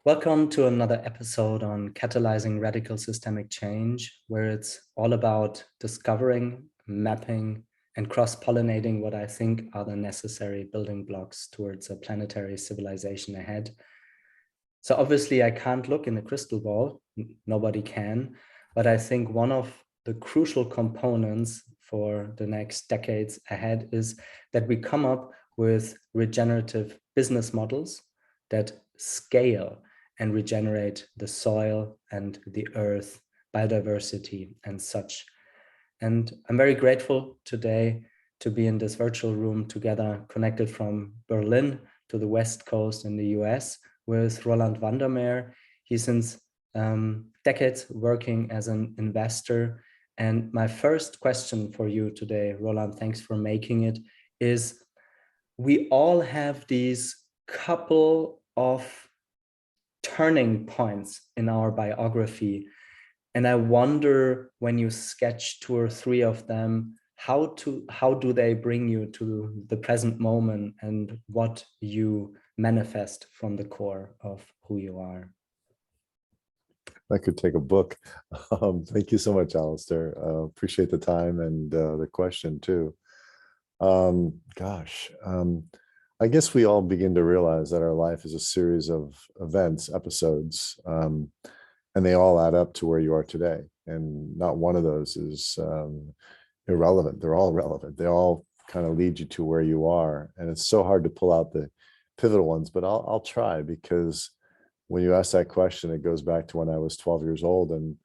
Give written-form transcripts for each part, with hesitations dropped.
Welcome to another episode on catalyzing radical systemic change, where it's all about discovering, mapping, and cross-pollinating what I think are the necessary building blocks towards a planetary civilization ahead. So obviously I can't look in a crystal ball, nobody can, but I think one of the crucial components for the next decades ahead is that we come up with regenerative business models that scale and regenerate the soil and the earth, biodiversity and such. And I'm very grateful today to be in this virtual room together, connected from Berlin to the West Coast in the US with Roland Van der Meer. He's since decades working as an investor. And my first question for you today, Roland, thanks for making it, is we all have these couple of turning points in our biography. And I wonder, when you sketch two or three of them, how do they bring you to the present moment and what you manifest from the core of who you are? I could take a book. Thank you so much, Alistair. Appreciate the time and the question too. I guess we all begin to realize that our life is a series of events, episodes, and they all add up to where you are today. And not one of those is irrelevant. They're all relevant. They all kind of lead you to where you are. And it's so hard to pull out the pivotal ones, but I'll try, because when you ask that question, it goes back to when I was 12 years old, and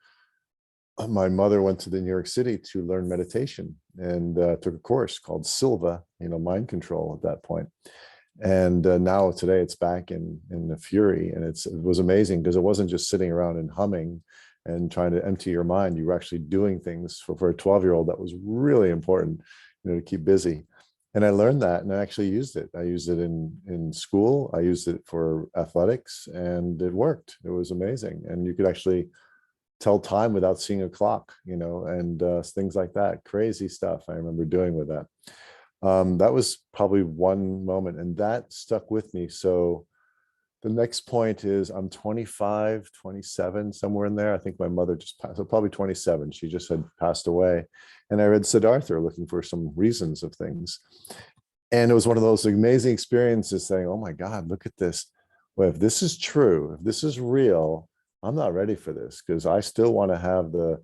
my mother went to New York City to learn meditation and took a course called Silva, mind control at that point. And now today it's back in a fury, and it was amazing because it wasn't just sitting around and humming and trying to empty your mind. You were actually doing things for a 12-year-old. That was really important, to keep busy. And I learned that, and I actually used it. I used it in school. I used it for athletics, and it worked. It was amazing. And you could actually tell time without seeing a clock, and things like that. Crazy stuff I remember doing with that. That was probably one moment, and that stuck with me. So the next point is I'm 25, 27, somewhere in there. I think my mother just passed, so probably 27. She just had passed away. And I read Siddhartha looking for some reasons of things. And it was one of those amazing experiences saying, oh my God, look at this. Well, if this is true, if this is real, I'm not ready for this, because I still want to have the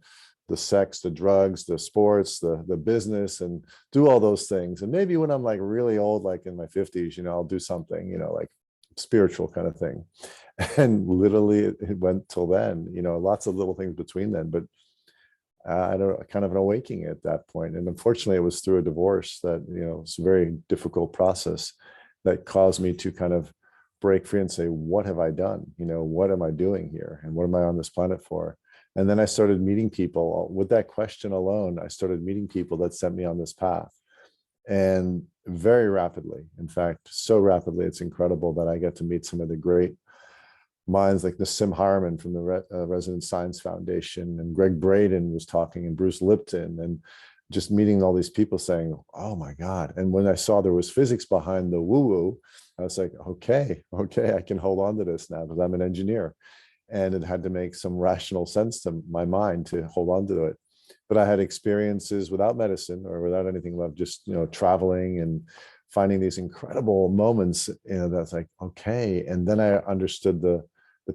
sex, the drugs, the sports, the business, and do all those things. And maybe when I'm like really old, like in my 50s, I'll do something, like spiritual kind of thing. And literally it went till then, lots of little things between then, but I don't kind of an awakening at that point. And unfortunately it was through a divorce that, it's a very difficult process that caused me to kind of break free and say, what have I done? What am I doing here? And what am I on this planet for? And then I started meeting people with that question alone. I started meeting people that sent me on this path, and very rapidly, in fact, so rapidly, it's incredible that I get to meet some of the great minds like Nassim Haramein from the Resident Science Foundation, and Greg Braden was talking, and Bruce Lipton, and just meeting all these people saying, oh my God. And when I saw there was physics behind the woo-woo, I was like, okay, I can hold on to this now because I'm an engineer. And it had to make some rational sense to my mind to hold on to it. But I had experiences without medicine or without anything left, just, traveling and finding these incredible moments, that's like, okay. And then I understood the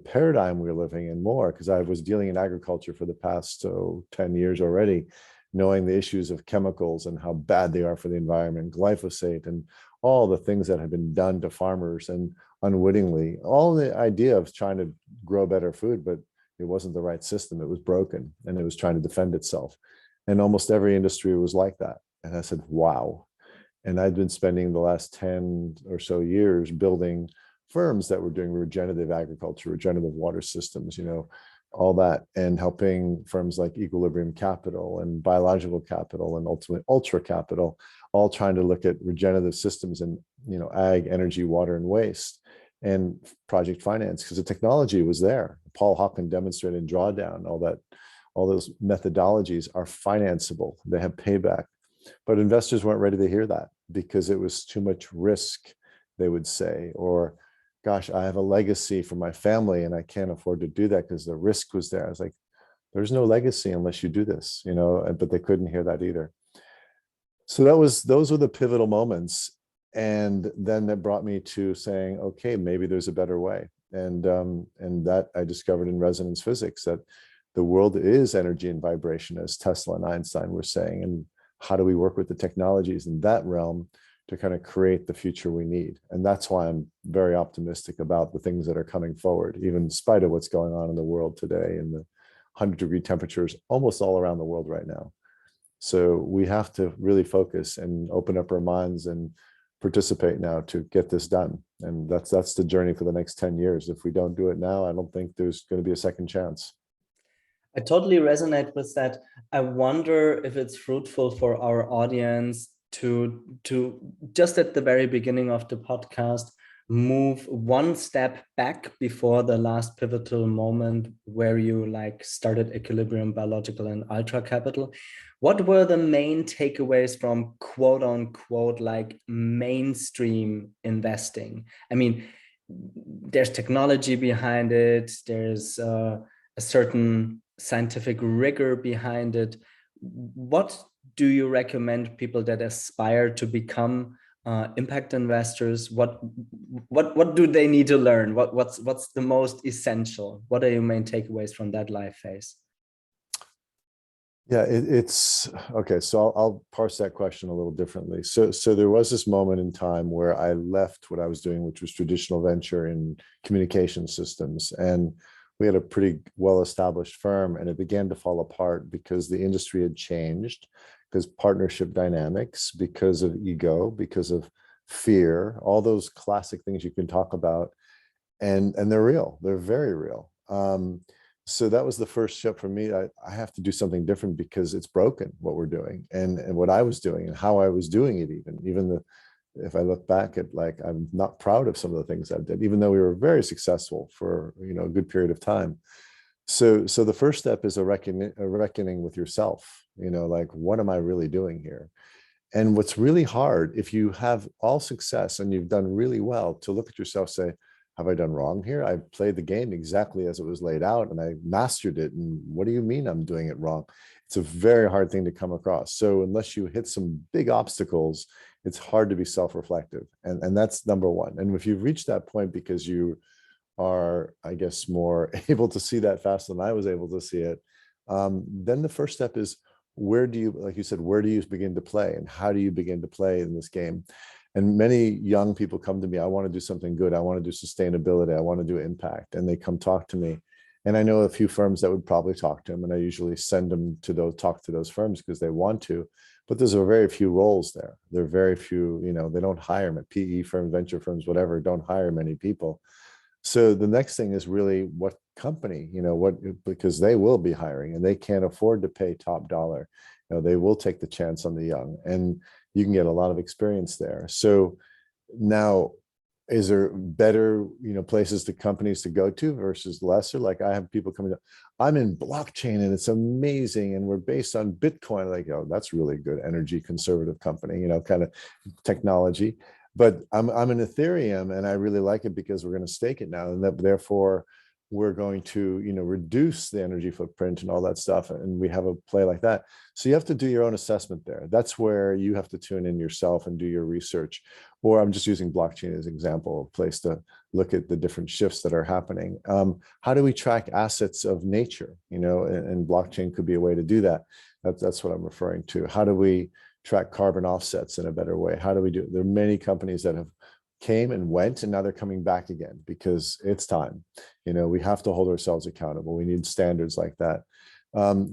paradigm we were living in more, because I was dealing in agriculture for the past 10 years already, knowing the issues of chemicals and how bad they are for the environment, glyphosate, and all the things that have been done to farmers, and unwittingly, all the idea of trying to grow better food, but it wasn't the right system. It was broken, and it was trying to defend itself. And almost every industry was like that. And I said, wow. And I'd been spending the last 10 or so years building firms that were doing regenerative agriculture, regenerative water systems, all that, and helping firms like Equilibrium Capital and Biological Capital and ultimately Ultra Capital, all trying to look at regenerative systems in, ag, energy, water, and waste, and project finance, because the technology was there. Paul Hawken demonstrated drawdown, all those methodologies are financeable. They have payback. But investors weren't ready to hear that because it was too much risk, they would say, or gosh, I have a legacy for my family and I can't afford to do that because the risk was there. I was like, there's no legacy unless you do this, but they couldn't hear that either. So those were the pivotal moments. And then that brought me to saying, okay, maybe there's a better way. And that I discovered in resonance physics, that the world is energy and vibration, as Tesla and Einstein were saying. And how do we work with the technologies in that realm to kind of create the future we need? And that's why I'm very optimistic about the things that are coming forward, even in spite of what's going on in the world today, and the 100-degree temperatures almost all around the world right now. So we have to really focus and open up our minds and participate now to get this done. And that's the journey for the next 10 years. If we don't do it now, I don't think there's going to be a second chance. I totally resonate with that. I wonder if it's fruitful for our audience to just at the very beginning of the podcast, move one step back before the last pivotal moment where you like started Equilibrium Biological and Ultra Capital. What were the main takeaways from quote unquote like mainstream investing? I mean, there's technology behind it, there's a certain scientific rigor behind it. What do you recommend people that aspire to become impact investors? What do they need to learn? What's the most essential? What are your main takeaways from that life phase? Yeah, it's okay. So I'll parse that question a little differently. So there was this moment in time where I left what I was doing, which was traditional venture in communication systems, and we had a pretty well-established firm, and it began to fall apart because the industry had changed, because partnership dynamics, because of ego, because of fear, all those classic things you can talk about, and they're real. They're very real. So that was the first step for me. I have to do something different because it's broken what we're doing, and what I was doing and how I was doing it. If I look back at, like, I'm not proud of some of the things I did, even though we were very successful for a good period of time. So the first step is a reckoning with yourself. Like, what am I really doing here? And what's really hard, if you have all success and you've done really well, to look at yourself, say, have I done wrong here? I played the game exactly as it was laid out and I mastered it. And what do you mean I'm doing it wrong? It's a very hard thing to come across. So unless you hit some big obstacles, it's hard to be self-reflective. And that's number one. And if you've reached that point because you are, I guess, more able to see that faster than I was able to see it, then the first step is, where do you, like you said, where do you begin to play, and how do you begin to play in this game? And many young people come to me, I want to do something good. I want to do sustainability. I want to do impact. And they come talk to me. And I know a few firms that would probably talk to them. And I usually send them to talk to those firms because they want to. But there's a very few roles there. There are very few, they don't hire them at PE firms, venture firms, whatever, don't hire many people. So the next thing is really what company, because they will be hiring and they can't afford to pay top dollar. They will take the chance on the young, and you can get a lot of experience there. So now, is there better, places to companies to go to versus lesser? Like, I have people coming up, I'm in blockchain and it's amazing, and we're based on Bitcoin. Like, oh, that's really good energy conservative company, kind of technology. But I'm in Ethereum and I really like it because we're going to stake it now, and therefore we're going to reduce the energy footprint and all that stuff, and we have a play like that. So you have to do your own assessment there. That's where you have to tune in yourself and do your research. Or I'm just using blockchain as an example, a place to look at the different shifts that are happening. How do we track assets of nature? And blockchain could be a way to do that. That's what I'm referring to. How do we track carbon offsets in a better way? How do we do it? There are many companies that have came and went, and now they're coming back again because it's time. We have to hold ourselves accountable. We need standards like that.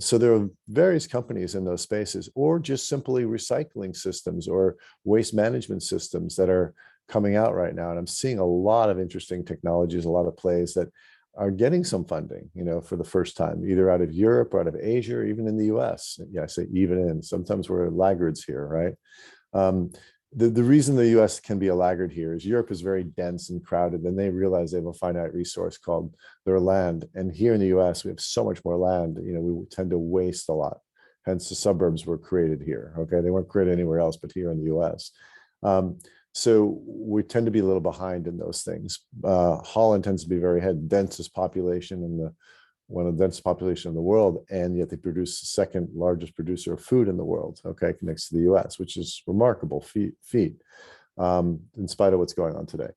So there are various companies in those spaces, or just simply recycling systems or waste management systems that are coming out right now. And I'm seeing a lot of interesting technologies, a lot of plays that are getting some funding, for the first time, either out of Europe or out of Asia, or even in the US. Yeah, I say even in, sometimes we're laggards here, right? The reason the US can be a laggard here is Europe is very dense and crowded, and they realize they have a finite resource called their land. And here in the US, we have so much more land, we tend to waste a lot. Hence the suburbs were created here. Okay, they weren't created anywhere else, but here in the US. So we tend to be a little behind in those things. Holland tends to be very densest population in the one of the densest population in the world, and yet they produce the second largest producer of food in the world, okay, next to the US, which is remarkable feat, in spite of what's going on today.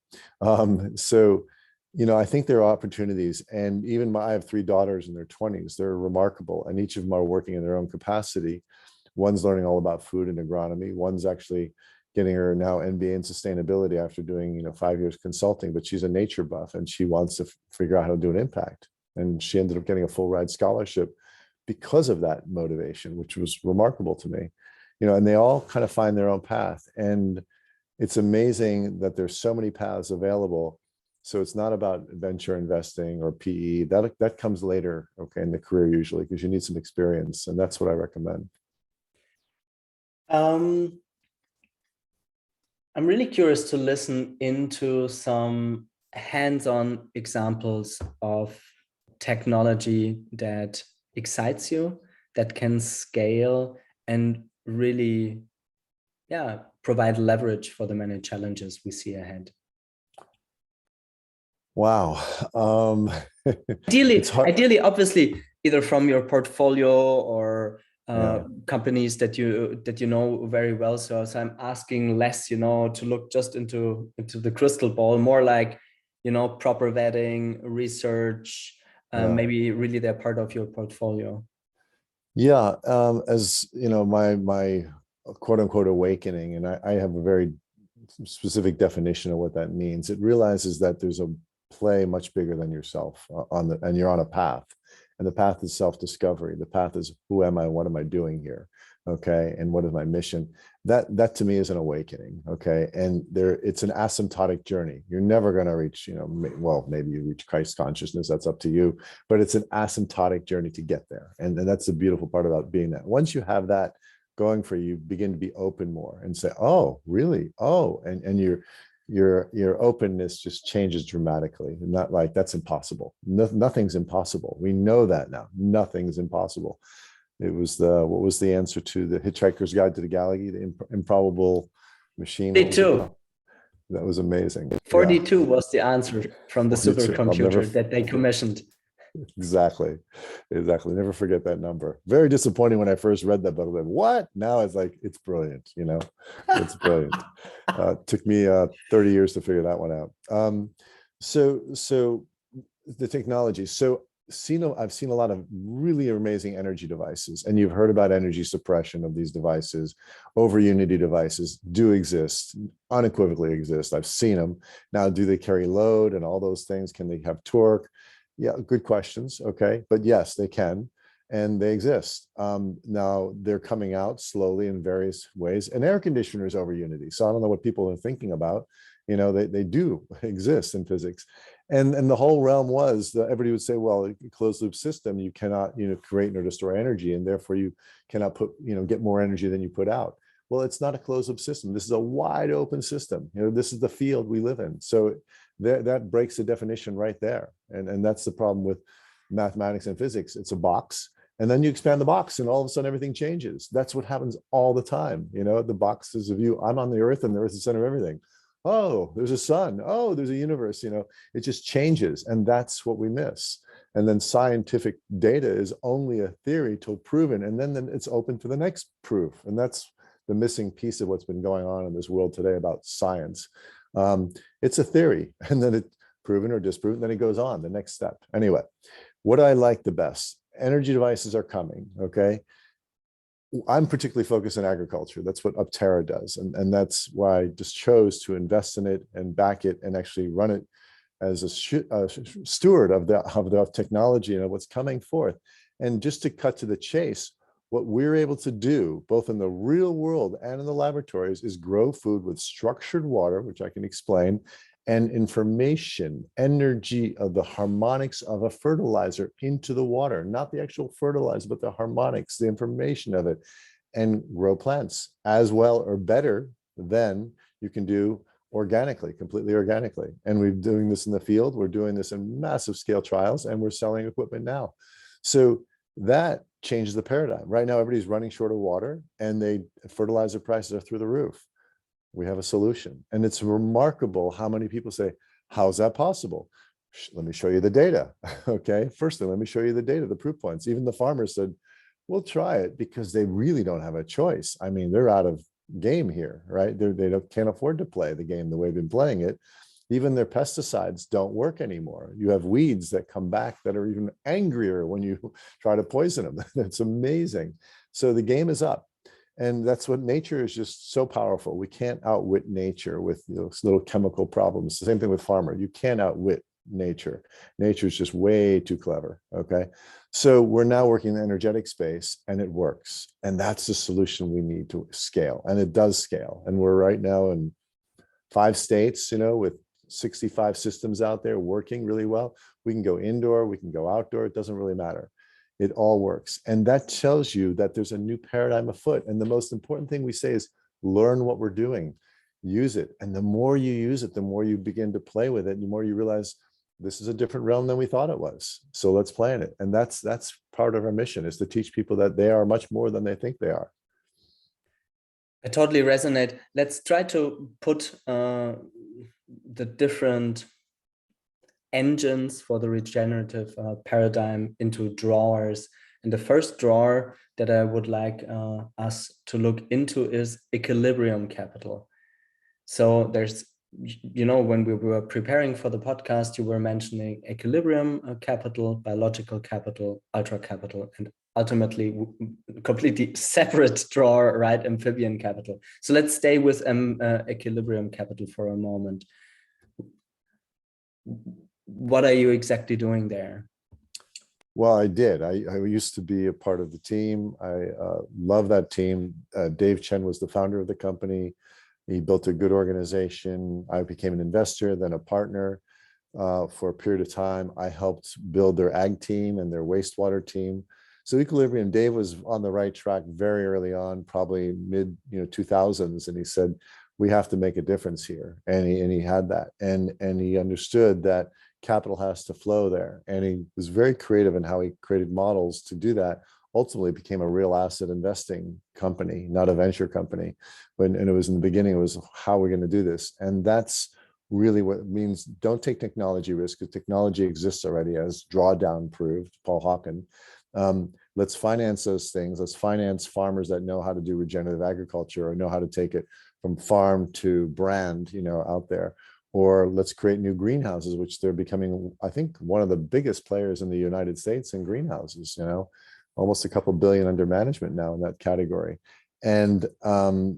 So, you know, I think there are opportunities, and even I have three daughters in their 20s. They're remarkable, and each of them are working in their own capacity. One's learning all about food and agronomy. One's actually getting her now MBA in sustainability after doing, you know, 5 years consulting, but she's a nature buff and she wants to figure out how to do an impact. And she ended up getting a full ride scholarship because of that motivation, which was remarkable to me. You know, and they all kind of find their own path. And it's amazing that there's so many paths available. So it's not about venture investing or PE. That comes later, okay, in the career usually, because you need some experience. And that's what I recommend. I'm really curious to listen into some hands-on examples of technology that excites you, that can scale and really, yeah, provide leverage for the many challenges we see ahead. Wow. Ideally, It's hard. ideally, obviously, either from your portfolio or Yeah. companies that you know very well. So I'm asking less, you know, to look just into the crystal ball, more like, you know, proper vetting, research, Yeah. maybe really they're part of your portfolio. Yeah. As you know, my quote unquote awakening, and I have a very specific definition of what that means. It realizes that there's a play much bigger than yourself and you're on a path, and the path is self-discovery. The path is, who am I? What am I doing here? Okay. And what is my mission? That to me is an awakening. Okay. And it's an asymptotic journey. You're never going to reach, you know, well, maybe you reach Christ consciousness. That's up to you, but it's an asymptotic journey to get there. And that's the beautiful part about being that. Once you have that going for you, begin to be open more and say, oh, really? Oh, and your openness just changes dramatically. And not like, that's impossible. Nothing's impossible. We know that now. Nothing's impossible. It was what was the answer to the Hitchhiker's Guide to the Galaxy, the improbable machine? What was it 42. called? That was amazing. Yeah, 42 was the answer from the 42. I'll never, supercomputer that they commissioned. exactly. Never forget that number. Very disappointing when I first read that book. Like, what? Now it's like, it's brilliant. You know, it's brilliant. Took me 30 years to figure that one out. So the technology. So I've seen a lot of really amazing energy devices, and you've heard about energy suppression of these devices. Over unity devices do exist, unequivocally exist. I've seen them. Now, do they carry load and all those things? Can they have torque? Yeah, good questions. Okay, but yes, they can, and they exist. Now they're coming out slowly in various ways. And air conditioners over unity. So I don't know what people are thinking about. You know, they do exist in physics. And the whole realm was that everybody would say, well, a closed loop system, you cannot, you know, create nor destroy energy, and therefore you cannot put, you know, get more energy than you put out. Well, it's not a closed loop system. This is a wide open system. You know, this is the field we live in. So that breaks the definition right there. And that's the problem with mathematics and physics. It's a box, and then you expand the box, and all of a sudden everything changes. That's what happens all the time. You know, the box is a view. I'm on the earth, and the earth is the center of everything. Oh, there's a sun. Oh, there's a universe. You know, it just changes, and that's what we miss. And then scientific data is only a theory till proven, and then it's open to the next proof. And that's the missing piece of what's been going on in this world today about science. It's a theory, and then it's proven or disproven, then it goes on the next step. Anyway, what I like the best, energy devices are coming. Okay. I'm particularly focused on agriculture. That's what Upterra does. And that's why I just chose to invest in it and back it and actually run it as a steward of the technology and of what's coming forth. And just to cut to the chase, what we're able to do, both in the real world and in the laboratories, is grow food with structured water, which I can explain, and information, energy of the harmonics of a fertilizer into the water, not the actual fertilizer, but the harmonics, the information of it, and grow plants as well or better than you can do organically, completely organically. And we're doing this in the field. We're doing this in massive scale trials, and we're selling equipment now. So that changes the paradigm. Right now, everybody's running short of water, and fertilizer prices are through the roof. We have a solution. And it's remarkable how many people say, how's that possible? Let me show you the data. Okay. Firstly, let me show you the data, the proof points. Even the farmers said, we'll try it, because they really don't have a choice. I mean, they're out of game here, right? Can't afford to play the game the way they've been playing it. Even their pesticides don't work anymore. You have weeds that come back that are even angrier when you try to poison them. It's amazing. So the game is up. And that's what nature is, just so powerful. We can't outwit nature with those little chemical problems. The same thing with farmer. You can't outwit nature. Nature is just way too clever. Okay. So we're now working in the energetic space, and it works. And that's the solution we need to scale. And it does scale. And we're right now in 5 states, with 65 systems out there working really well. We can go indoor, we can go outdoor. It doesn't really matter. It all works. And that tells you that there's a new paradigm afoot. And the most important thing we say is learn what we're doing, use it. And the more you use it, the more you begin to play with it, the more you realize this is a different realm than we thought it was. So let's play in it. And that's part of our mission, is to teach people that they are much more than they think they are. I totally resonate. Let's try to put the different engines for the regenerative paradigm into drawers. And the first drawer that I would like us to look into is equilibrium capital. So there's, when we were preparing for the podcast, you were mentioning equilibrium capital, biological capital, ultra capital, and ultimately completely separate drawer, right? Amphibian capital. So let's stay with equilibrium capital for a moment. What are you exactly doing there? Well, I did. I used to be a part of the team. I love that team. Dave Chen was the founder of the company. He built a good organization. I became an investor, then a partner for a period of time. I helped build their ag team and their wastewater team. So Equilibrium, Dave was on the right track very early on, probably mid 2000s, and he said, we have to make a difference here. And he had that, and he understood that capital has to flow there. And he was very creative in how he created models to do that. Ultimately became a real asset investing company, not a venture company. And it was in the beginning, it was how we're going to do this. And that's really what it means. Don't take technology risk, because technology exists already, as Drawdown proved, Paul Hawken. Let's finance those things. Let's finance farmers that know how to do regenerative agriculture, or know how to take it from farm to brand, out there. Or let's create new greenhouses, which they're becoming, I think, one of the biggest players in the United States in greenhouses, almost a couple billion under management now in that category. And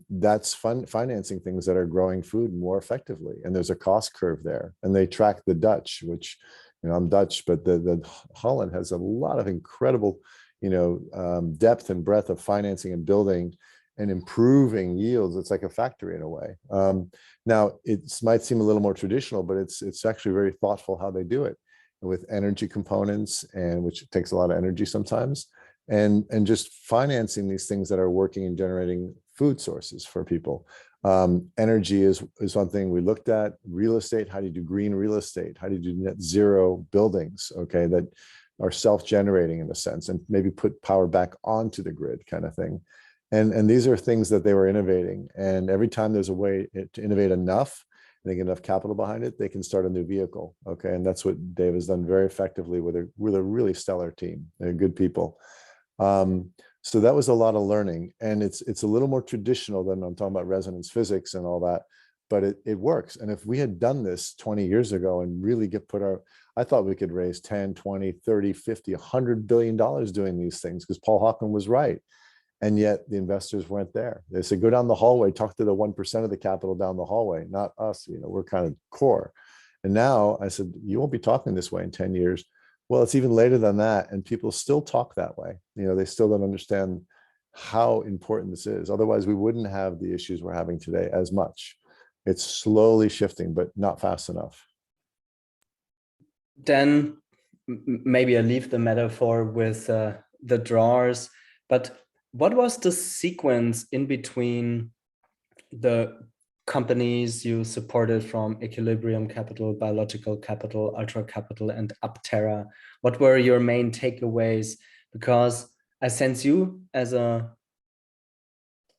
that's financing things that are growing food more effectively. And there's a cost curve there. And they track the Dutch, which, I'm Dutch, but the Holland has a lot of incredible, depth and breadth of financing and building and improving yields. It's like a factory in a way. Now, it might seem a little more traditional, but it's actually very thoughtful how they do it, with energy components, and which takes a lot of energy sometimes, and just financing these things that are working and generating food sources for people. Energy is one thing we looked at. Real estate, how do you do green real estate? How do you do net zero buildings, okay, that are self-generating in a sense, and maybe put power back onto the grid kind of thing. And these are things that they were innovating. And every time there's a way to innovate enough, and they get enough capital behind it, they can start a new vehicle. Okay. And that's what Dave has done very effectively with a really stellar team. They're good people. So that was a lot of learning. And it's a little more traditional than I'm talking about resonance physics and all that, but it works. And if we had done this 20 years ago and really I thought we could raise 10, 20, 30, 50, $100 billion doing these things, because Paul Hawken was right. And yet the investors weren't there. They said, go down the hallway, talk to the 1% of the capital down the hallway, not us. We're kind of core. And now I said, you won't be talking this way in 10 years. Well, it's even later than that. And people still talk that way. They still don't understand how important this is. Otherwise, we wouldn't have the issues we're having today as much. It's slowly shifting, but not fast enough. Then maybe I leave the metaphor with the drawers, but what was the sequence in between the companies you supported from Equilibrium Capital, Biological Capital, Ultra Capital, and Aptera? What were your main takeaways? Because I sense you as a,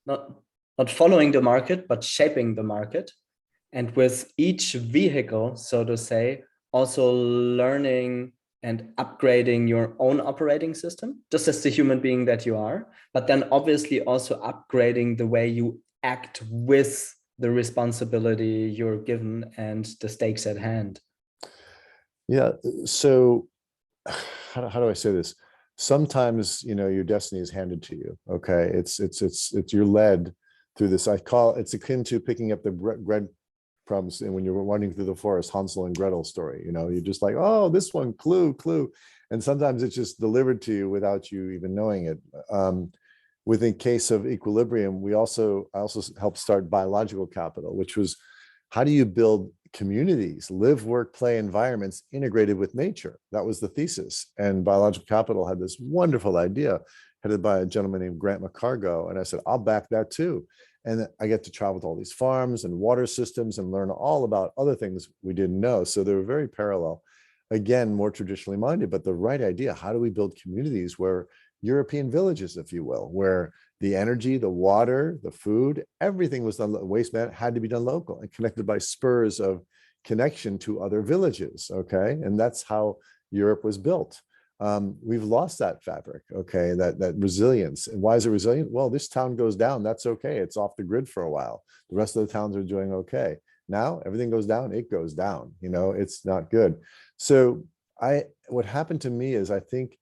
not not following the market, but shaping the market. And with each vehicle, so to say, also learning and upgrading your own operating system, just as the human being that you are, but then obviously also upgrading the way you act with the responsibility you're given and the stakes at hand. Yeah. So how do I say this? Sometimes, your destiny is handed to you. Okay. It's you're led through this. It's akin to picking up the breadcrumbs. And when you're running through the forest, Hansel and Gretel story, you're just like, oh, this one, clue. And sometimes it's just delivered to you without you even knowing it. Within case of equilibrium, I also helped start biological capital, which was, how do you build communities, live, work, play environments integrated with nature? That was the thesis. And biological capital had this wonderful idea headed by a gentleman named Grant McCargo. And I said, I'll back that too. And I get to travel to all these farms and water systems and learn all about other things we didn't know. So they were very parallel. Again, more traditionally minded, but the right idea. How do we build communities where European villages, if you will, where the energy, the water, the food, everything was done, waste management had to be done local and connected by spurs of connection to other villages, okay? And that's how Europe was built. We've lost that fabric, okay, that resilience. And why is it resilient? Well, this town goes down, that's okay. It's off the grid for a while. The rest of the towns are doing okay. Now everything goes down, it goes down, it's not good. So what happened to me is I think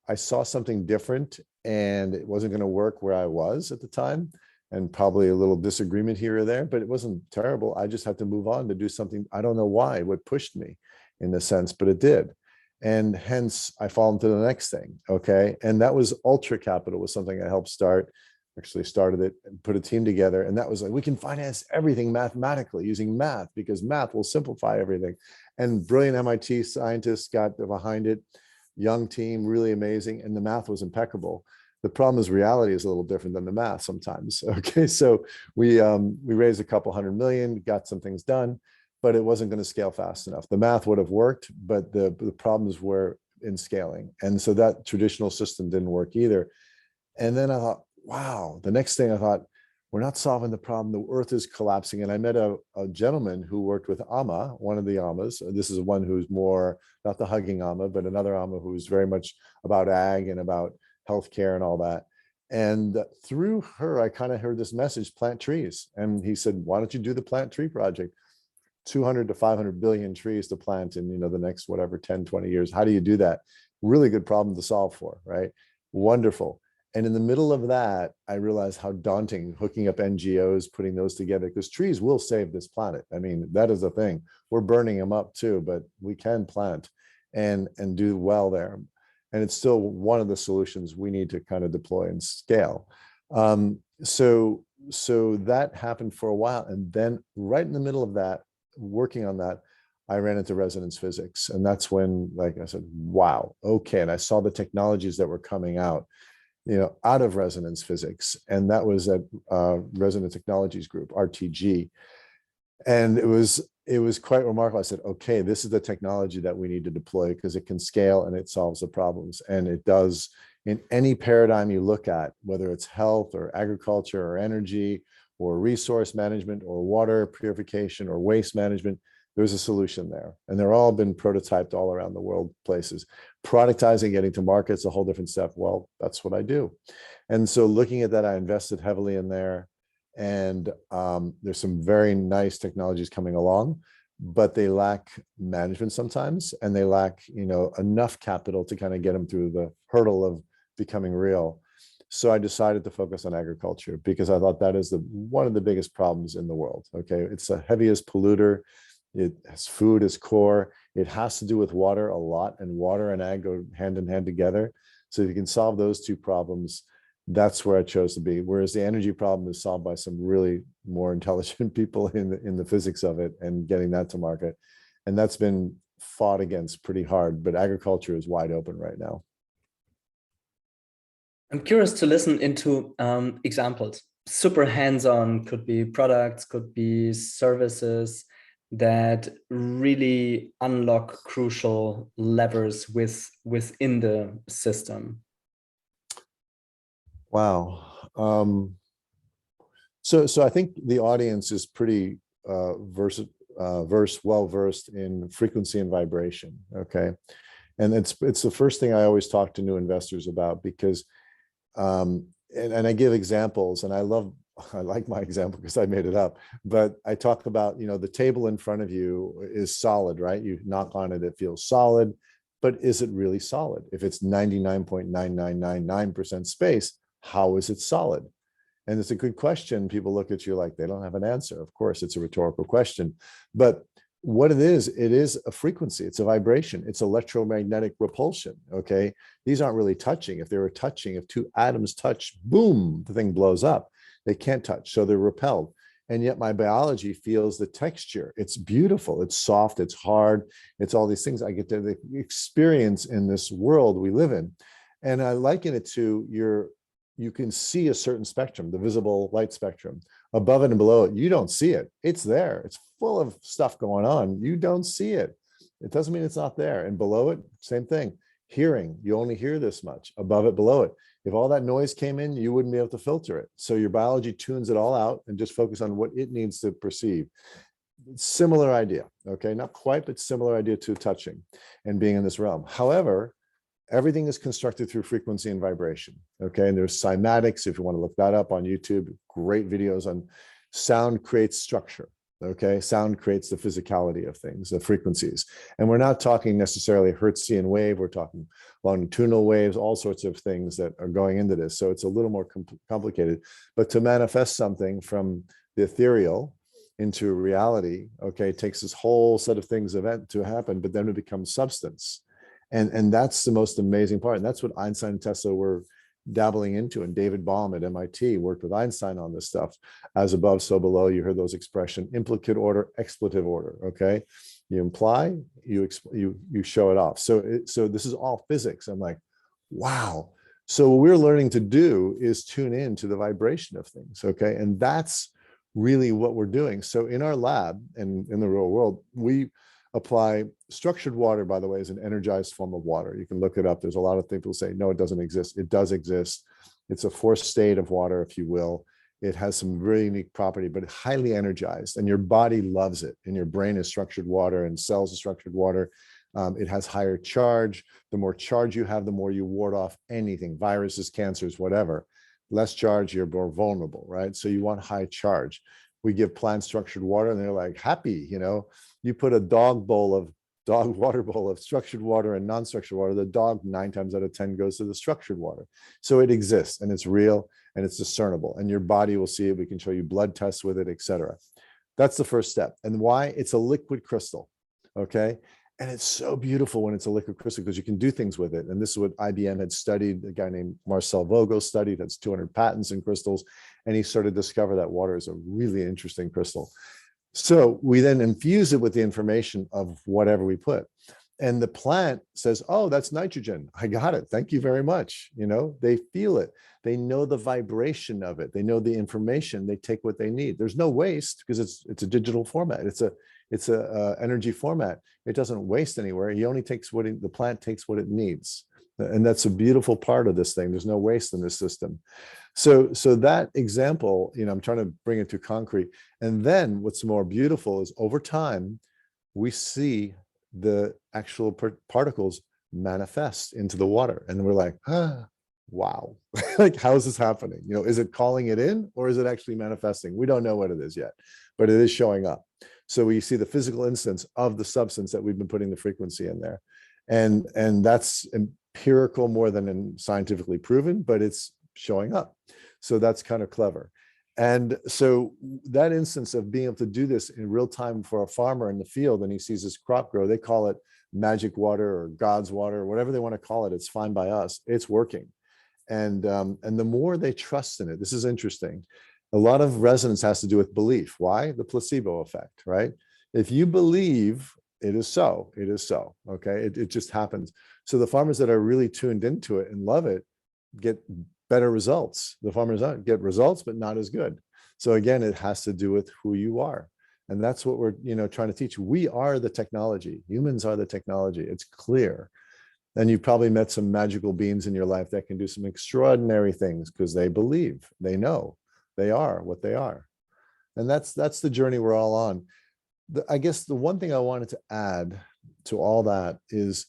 I saw something different and it wasn't going to work where I was at the time, and probably a little disagreement here or there, but it wasn't terrible. I just had to move on to do something. I don't know why, what pushed me in a sense, but it did. And hence I fall into the next thing. Okay. And that was Ultra Capital, was something I helped start, actually started it and put a team together. And that was like, we can finance everything mathematically using math, because math will simplify everything. And brilliant MIT scientists got behind it. Young team, really amazing. And the math was impeccable. The problem is reality is a little different than the math sometimes. Okay. So we raised a couple $100 million, got some things done, but it wasn't going to scale fast enough. The math would have worked, but the problems were in scaling. And so that traditional system didn't work either. And then I thought, wow, the next thing I thought, we're not solving the problem. The earth is collapsing. And I met a gentleman who worked with Amma, one of the Ammas. This is one who's more, not the hugging Amma, but another Amma who's very much about ag and about healthcare and all that. And through her, I kind of heard this message, plant trees. And he said, why don't you do the plant tree project? 200 to 500 billion trees to plant in, the next, whatever, 10, 20 years. How do you do that? Really good problem to solve for, right? Wonderful. And in the middle of that, I realized how daunting hooking up NGOs, putting those together, because trees will save this planet. I mean, that is the thing. We're burning them up too, but we can plant and do well there. And it's still one of the solutions we need to kind of deploy and scale. So that happened for a while. And then right in the middle of that, working on that, I ran into resonance physics. And that's when, like I said, wow, okay. And I saw the technologies that were coming out of resonance physics. And that was at Resonant Technologies Group, RTG. And it was quite remarkable. I said, okay, this is the technology that we need to deploy because it can scale and it solves the problems. And it does in any paradigm you look at, whether it's health or agriculture or energy or resource management or water purification or waste management, there's a solution there. And they're all been prototyped all around the world places. Productizing, getting to market's a whole different step. Well, that's what I do. And so looking at that, I invested heavily in there. And there's some very nice technologies coming along, but they lack management sometimes. And they lack, enough capital to kind of get them through the hurdle of becoming real. So I decided to focus on agriculture because I thought that is one of the biggest problems in the world. Okay. It's the heaviest polluter. It has food as core. It has to do with water a lot, and water and ag go hand in hand together. So if you can solve those two problems, that's where I chose to be. Whereas the energy problem is solved by some really more intelligent people in the physics of it and getting that to market. And that's been fought against pretty hard, but agriculture is wide open right now. I'm curious to listen into examples. Super hands-on, could be products, could be services that really unlock crucial levers within the system. Wow. So I think the audience is pretty well versed in frequency and vibration. Okay, and it's the first thing I always talk to new investors about, because and I give examples, and I like my example because I made it up, but I talk about, the table in front of you is solid, right? You knock on it, it feels solid, but is it really solid? If it's 99.9999% space, how is it solid? And it's a good question. People look at you like they don't have an answer. Of course, it's a rhetorical question, but what it is a frequency, it's a vibration, it's electromagnetic repulsion. Okay, these aren't really touching. If they were touching, if two atoms touch, boom, the thing blows up. They can't touch, so they're repelled. And yet my biology feels the texture. It's beautiful, it's soft, it's hard, it's all these things I get to experience in this world we live in. And I liken it to you can see a certain spectrum, the visible light spectrum. Above it and below it, you don't see it. It's there. It's full of stuff going on. You don't see it. It doesn't mean it's not there. And below it, same thing. Hearing, you only hear this much. Above it, below it. If all that noise came in, you wouldn't be able to filter it. So your biology tunes it all out and just focus on what it needs to perceive. Similar idea, okay? Not quite, but similar idea to touching and being in this realm. However, everything is constructed through frequency and vibration. Okay. And there's cymatics. If you want to look that up on YouTube, great videos on sound creates structure. Okay. Sound creates the physicality of things, the frequencies. And we're not talking necessarily Hertzian wave. We're talking longitudinal waves, all sorts of things that are going into this. So it's a little more complicated, but to manifest something from the ethereal into reality, okay, it takes this whole set of things to happen, but then it becomes substance. And that's the most amazing part. And that's what Einstein and Tesla were dabbling into. And David Bohm at MIT worked with Einstein on this stuff. As above, so below. You heard those expressions, implicate order, expletive order. Okay. You imply, you show it off. So this is all physics. I'm like, wow. So what we're learning to do is tune in to the vibration of things. Okay. And that's really what we're doing. So in our lab and in the real world, we apply structured water, by the way, is an energized form of water. You can look it up. There's a lot of people say, no, it doesn't exist. It does exist. It's a fourth state of water, if you will. It has some very unique property, but highly energized, and your body loves it. And your brain is structured water and cells are structured water. It has higher charge. The more charge you have, the more you ward off anything, viruses, cancers, whatever. Less charge, you're more vulnerable, right? So you want high charge. We give plants structured water and they're like happy, you put a dog water bowl of structured water and non-structured water, the dog 9 times out of 10 goes to the structured water. So it exists and it's real and it's discernible and your body will see it. We can show you blood tests with it, etc. That's the first step. And why? It's a liquid crystal. Okay. And it's so beautiful when it's a liquid crystal because you can do things with it. And this is what IBM had studied. A guy named Marcel Vogel studied, has 200 patents in crystals. And he started to discover that water is a really interesting crystal. So we then infuse it with the information of whatever we put. And the plant says, oh, that's nitrogen. I got it. Thank you very much. They feel it. They know the vibration of it. They know the information. They take what they need. There's no waste because it's a digital format. It's a energy format. It doesn't waste anywhere. He only takes the plant takes what it needs. And that's a beautiful part of this thing. There's no waste in this system. So that example, I'm trying to bring it to concrete. And then what's more beautiful is over time, we see the actual particles manifest into the water. And we're like, wow, like, how is this happening? Is it calling it in or is it actually manifesting? We don't know what it is yet, but it is showing up. So we see the physical instance of the substance that we've been putting the frequency in there. And that's empirical more than scientifically proven, but it's showing up. So that's kind of clever. And so that instance of being able to do this in real time for a farmer in the field, and he sees his crop grow, they call it magic water or God's water, or whatever they want to call it. It's fine by us. It's working. And the more they trust in it, this is interesting. A lot of resonance has to do with belief. Why? The placebo effect, right? If you believe it is so, it is so. Okay. It just happens. So the farmers that are really tuned into it and love it get better results. The farmers don't get results, but not as good. So again, it has to do with who you are. And that's what we're, trying to teach. We are the technology. Humans are the technology. It's clear. And you've probably met some magical beings in your life that can do some extraordinary things because they believe, they know. They are what they are. And that's the journey we're all on. I guess the one thing I wanted to add to all that is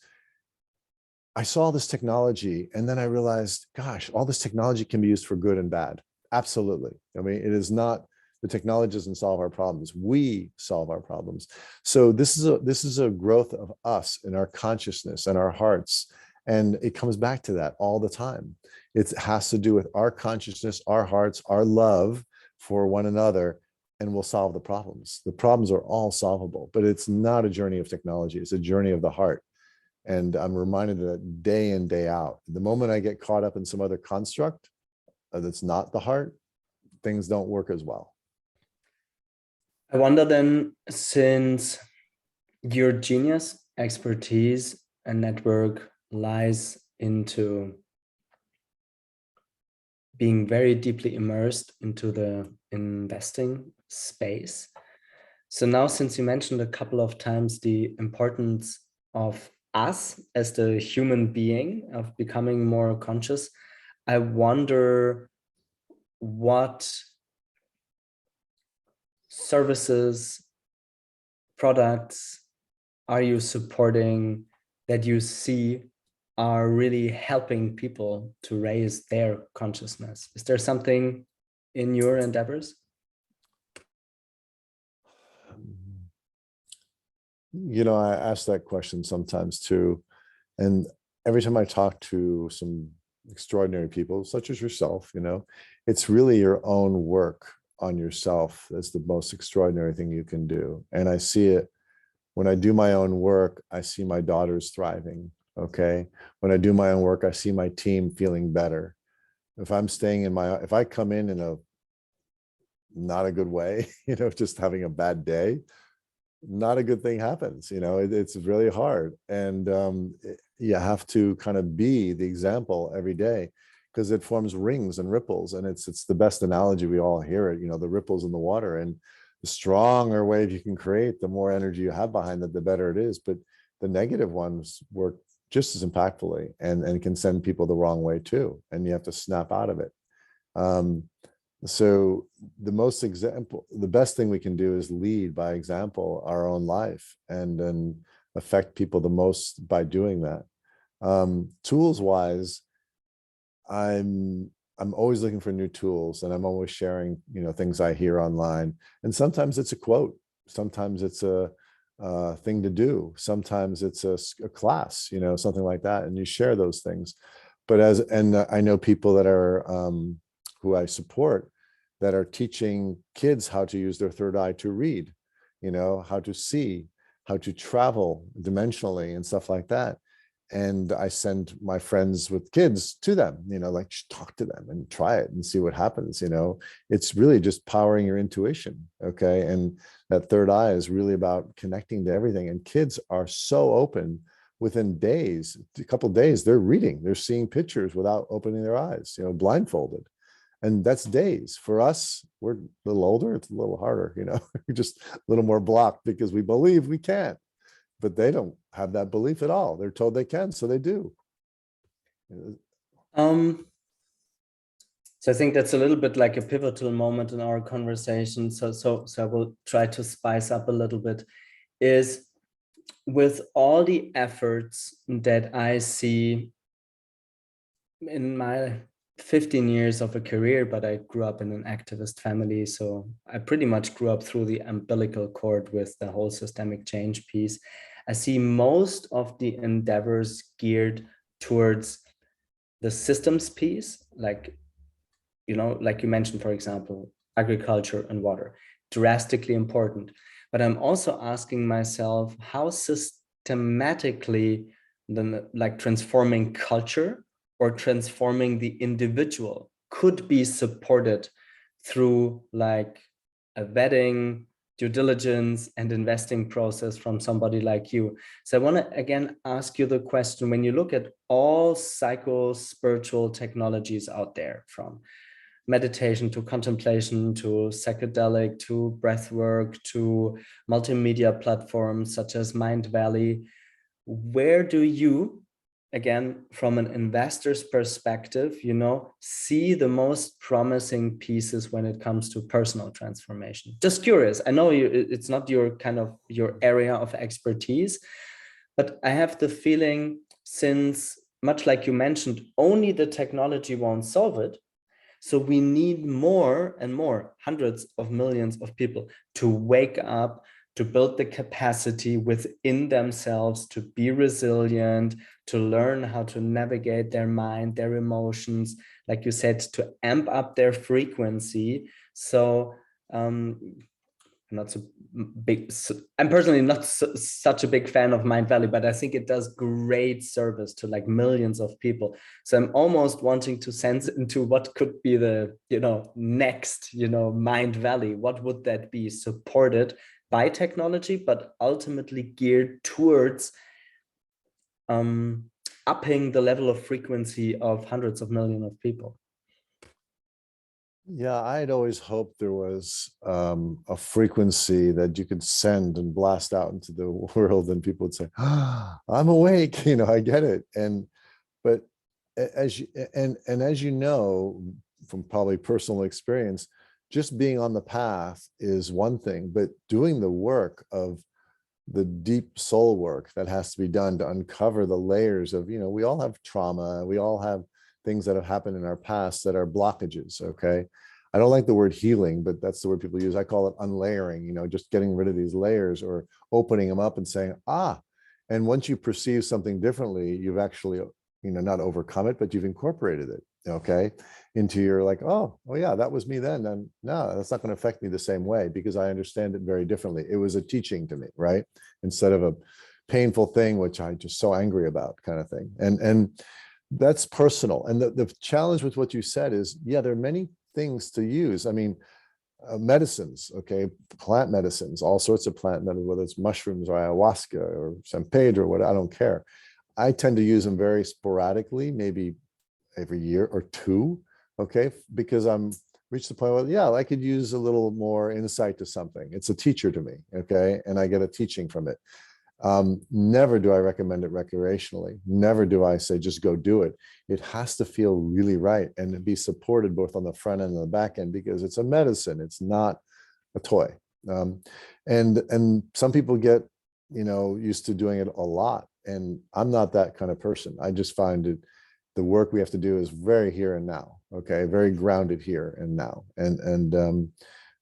I saw this technology and then I realized, gosh, all this technology can be used for good and bad. Absolutely. I mean, it is not, the technology doesn't solve our problems. We solve our problems. So this is a growth of us in our consciousness and our hearts. And it comes back to that all the time. It has to do with our consciousness, our hearts, our love for one another, and we'll solve the problems. The problems are all solvable, but it's not a journey of technology. It's a journey of the heart. And I'm reminded of that day in, day out. The moment I get caught up in some other construct that's not the heart, things don't work as well. I wonder then, since your genius, expertise, and network lies into being very deeply immersed into the investing space. So now, since you mentioned a couple of times the importance of us as the human being, of becoming more conscious, I wonder what services, products are you supporting that you see are really helping people to raise their consciousness? Is there something in your endeavors? You know, I ask that question sometimes too. And every time I talk to some extraordinary people, such as yourself, you know, it's really your own work on yourself that's the most extraordinary thing you can do. And I see it when I do my own work. I see my daughters thriving. Okay. When I do my own work, I see my team feeling better. If I'm staying in my, if I come in a not a good way, you know, just having a bad day, not a good thing happens. You know, it's really hard. And you have to kind of be the example every day, because it forms rings and ripples. And it's the best analogy. We all hear it, you know, the ripples in the water. And the stronger wave you can create, the more energy you have behind it, the better it is. But the negative ones work just as impactfully and can send people the wrong way too. And you have to snap out of it. So the best thing we can do is lead by example our own life, and then affect people the most by doing that. Tools wise, I'm always looking for new tools, and I'm always sharing, you know, things I hear online. And sometimes it's a quote, sometimes it's a thing to do, sometimes it's a class, you know, something like that, and you share those things. But I know people that are who I support that are teaching kids how to use their third eye to read, you know, how to see, how to travel dimensionally and stuff like that. And I send my friends with kids to them, you know, like just talk to them and try it and see what happens. You know, it's really just powering your intuition. Okay. And that third eye is really about connecting to everything. And kids are so open. Within days, a couple of days, they're reading, they're seeing pictures without opening their eyes, you know, blindfolded. And that's days. For us, we're a little older, it's a little harder, you know, we're just a little more blocked because we believe we can't, but they don't have that belief at all. They're told they can, so they do. So I think that's a little bit like a pivotal moment in our conversation. So I will try to spice up a little bit. Is with all the efforts that I see in my 15 years of a career, but I grew up in an activist family. So I pretty much grew up through the umbilical cord with the whole systemic change piece. I see most of the endeavors geared towards the systems piece, like, you know, like you mentioned, for example, agriculture and water, drastically important. But I'm also asking myself how systematically then, like, transforming culture or transforming the individual could be supported through like a vetting, due diligence, and investing process from somebody like you. So I want to again ask you the question: when you look at all psycho-spiritual technologies out there, from meditation to contemplation to psychedelic to breathwork to multimedia platforms such as Mind Valley, where do you again, from an investor's perspective, see the most promising pieces when it comes to personal transformation? Just curious. I know it's not your area of expertise, but I have the feeling, since much like you mentioned, only the technology won't solve it. So we need more and more, hundreds of millions of people to wake up, to build the capacity within themselves, to be resilient, to learn how to navigate their mind, their emotions, like you said, to amp up their frequency. So not so big. I'm personally not such a big fan of Mind Valley, but I think it does great service to like millions of people. So I'm almost wanting to sense into what could be the, next, Mind Valley. What would that be? Supported by technology, but ultimately geared towards upping the level of frequency of hundreds of millions of people. Yeah, I'd always hoped there was a frequency that you could send and blast out into the world, and people would say, "I'm awake." I get it. But as you as you know from probably personal experience, just being on the path is one thing, but doing the work of the deep soul work that has to be done to uncover the layers of, we all have trauma, we all have things that have happened in our past that are blockages. Okay. I don't like the word healing, but that's the word people use. I call it unlayering, just getting rid of these layers or opening them up and saying, and once you perceive something differently, you've actually, not overcome it, but you've incorporated it, okay, into your like, oh yeah, that was me then. And no, that's not going to affect me the same way because I understand it very differently. It was a teaching to me, right? Instead of a painful thing, which I just so angry about kind of thing. And that's personal. And the challenge with what you said is, yeah, there are many things to use. I mean, medicines, okay, plant medicines, all sorts of plant medicine, whether it's mushrooms or ayahuasca or San Pedro or what, I don't care. I tend to use them very sporadically, maybe every year or two, okay, because I'm reached the point where, yeah, I could use a little more insight to something. It's a teacher to me, okay, and I get a teaching from it. Never do I recommend it recreationally. Never do I say just go do it. It has to feel really right and be supported both on the front end and the back end because it's a medicine. It's not a toy. And some people get used to doing it a lot, and I'm not that kind of person. I just find it, the work we have to do is very here and now. Okay, very grounded here and now.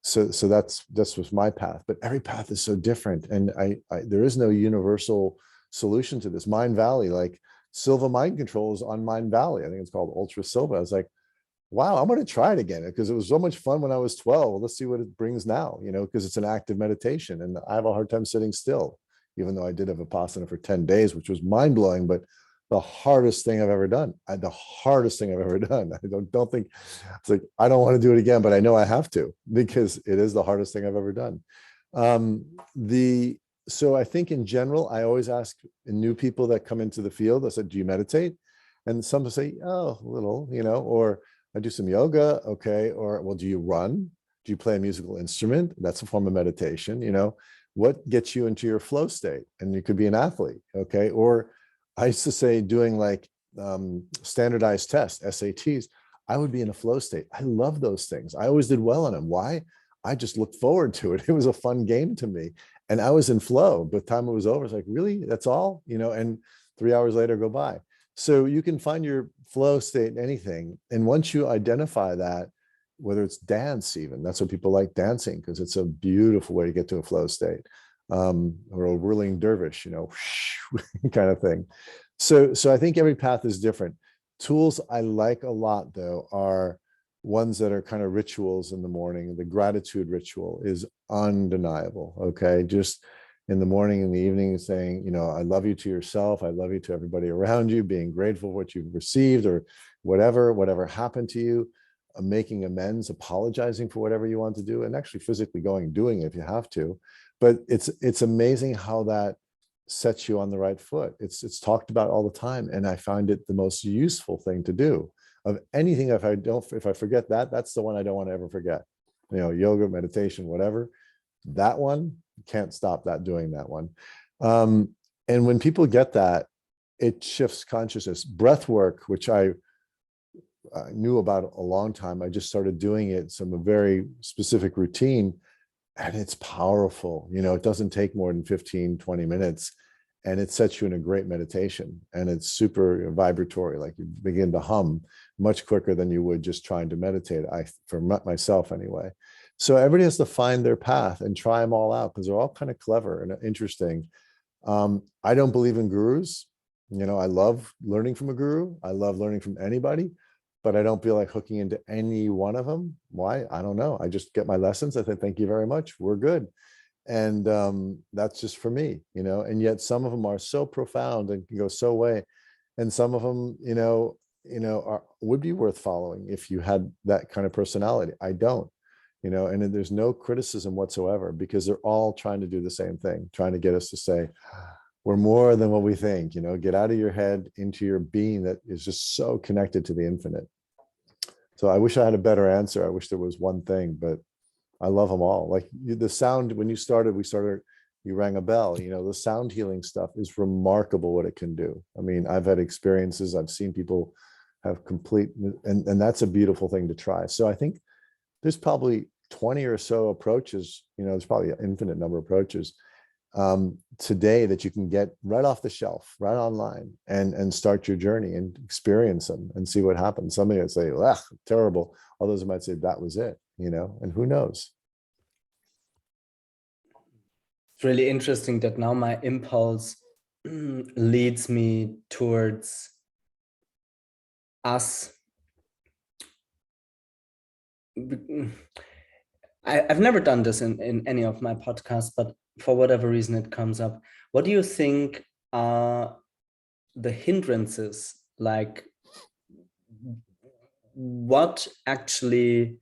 So that's was my path, but every path is so different, and there is no universal solution to this. Mind Valley, like Silva Mind Control is on Mind Valley. I think it's called Ultra Silva. I was like, wow, I'm going to try it again because it was so much fun when I was 12. Well, let's see what it brings now, because it's an active meditation, and I have a hard time sitting still, even though I did have Vipassana for 10 days, which was mind blowing, but the hardest thing I've ever done. The hardest thing I've ever done. I don't think it's like, I don't want to do it again, but I know I have to because it is the hardest thing I've ever done. So I think in general, I always ask new people that come into the field, I said, do you meditate? And some say, oh, a little, or I do some yoga. Okay. Or, well, do you run? Do you play a musical instrument? That's a form of meditation. What gets you into your flow state? And you could be an athlete. Okay. Or I used to say doing like standardized tests, SATs, I would be in a flow state. I love those things. I always did well on them. Why? I just looked forward to it. It was a fun game to me. And I was in flow. By the time it was over, it's like, really? That's all? And 3 hours later go by. So you can find your flow state in anything. And once you identify that, whether it's dance even, that's what people like dancing, because it's a beautiful way to get to a flow state. Or a whirling dervish, kind of thing. So I think every path is different. Tools I like a lot, though, are ones that are kind of rituals in the morning. The gratitude ritual is undeniable. Okay. Just in the morning and the evening saying, I love you to yourself. I love you to everybody around you, being grateful for what you've received or whatever happened to you, making amends, apologizing for whatever you want to do, and actually physically going and doing it if you have to. But it's amazing how that sets you on the right foot. It's talked about all the time, and I find it the most useful thing to do of anything. If I forget that, that's the one I don't want to ever forget. Yoga, meditation, whatever. That one, can't stop that doing that one. And when people get that, it shifts consciousness. Breath work, which I knew about a long time, I just started doing it, some very specific routine, and it's powerful. It doesn't take more than 15, 20 minutes, and it sets you in a great meditation, and it's super vibratory. Like you begin to hum much quicker than you would just trying to meditate, for myself anyway. So everybody has to find their path and try them all out, because they're all kind of clever and interesting. I don't believe in gurus. I love learning from a guru. I love learning from anybody, but I don't feel like hooking into any one of them. Why? I don't know. I just get my lessons. I think, thank you very much, we're good. And that's just for me, and yet some of them are so profound and can go so way. And some of them, would be worth following if you had that kind of personality. I don't, and there's no criticism whatsoever, because they're all trying to do the same thing, trying to get us to say, we're more than what we think, get out of your head into your being that is just so connected to the infinite. So I wish I had a better answer. I wish there was one thing, but I love them all. Like the sound, when you started, you rang a bell, the sound healing stuff is remarkable what it can do. I mean, I've had experiences, I've seen people have complete, and that's a beautiful thing to try. So I think there's probably 20 or so approaches, there's probably an infinite number of approaches today that you can get right off the shelf, right online, and start your journey and experience them and see what happens. Somebody would say, ugh, terrible. Others might say that was it, and who knows? It's really interesting that now my impulse leads me towards us. I've never done this in any of my podcasts, but for whatever reason it comes up. What do you think are the hindrances? Like, what actually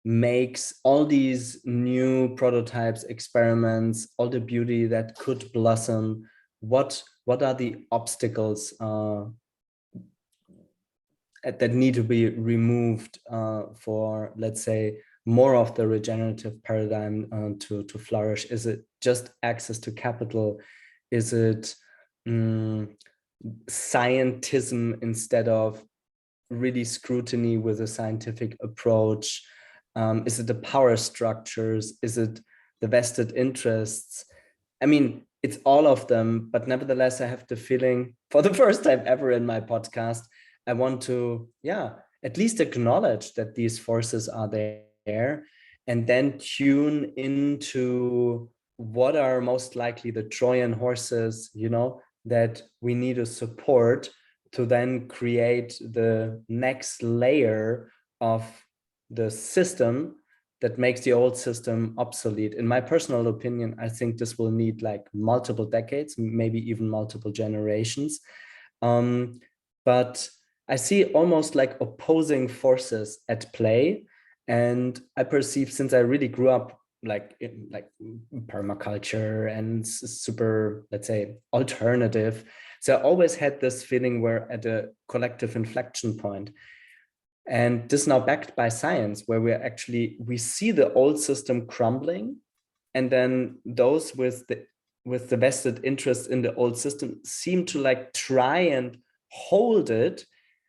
makes all these new prototypes, experiments, all the beauty that could blossom? What are the obstacles that need to be removed for, let's say, more of the regenerative paradigm to flourish? Is it just access to capital? Is it scientism instead of really scrutiny with a scientific approach? Is it the power structures? Is it the vested interests? I mean, it's all of them, but nevertheless, I have the feeling, for the first time ever in my podcast, I want to, at least acknowledge that these forces are there, and then tune into what are most likely the Trojan horses, that we need to support to then create the next layer of the system that makes the old system obsolete. In my personal opinion, I think this will need like multiple decades, maybe even multiple generations. But I see almost like opposing forces at play. And I perceive, since I really grew up like in like permaculture and super, let's say, alternative. So I always had this feeling we're at a collective inflection point. And this now backed by science, where we see the old system crumbling, and then those with the vested interest in the old system seem to like try and hold it,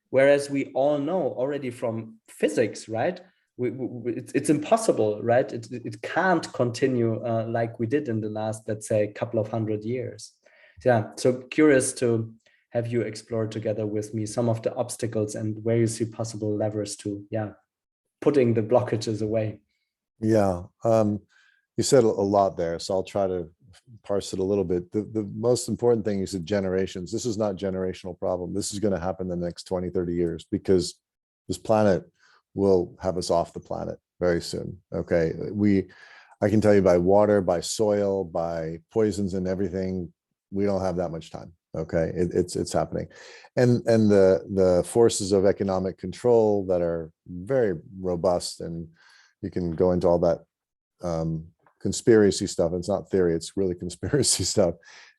whereas we all know already from physics, right? It's impossible, right? It can't continue like we did in the last, let's say, couple of 100 years. Yeah, so curious to have you explore together with me some of the obstacles and where you see possible levers to, putting the blockages away. Yeah, you said a lot there, so I'll try to parse it a little bit. The most important thing is the generations. This is not a generational problem. This is going to happen in the next 20, 30 years, because this planet will have us off the planet very soon. Okay. I can tell you, by water, by soil, by poisons and everything, we don't have that much time. Okay. It's happening. And the forces of economic control that are very robust, and you can go into all that conspiracy stuff. It's not theory, it's really conspiracy stuff.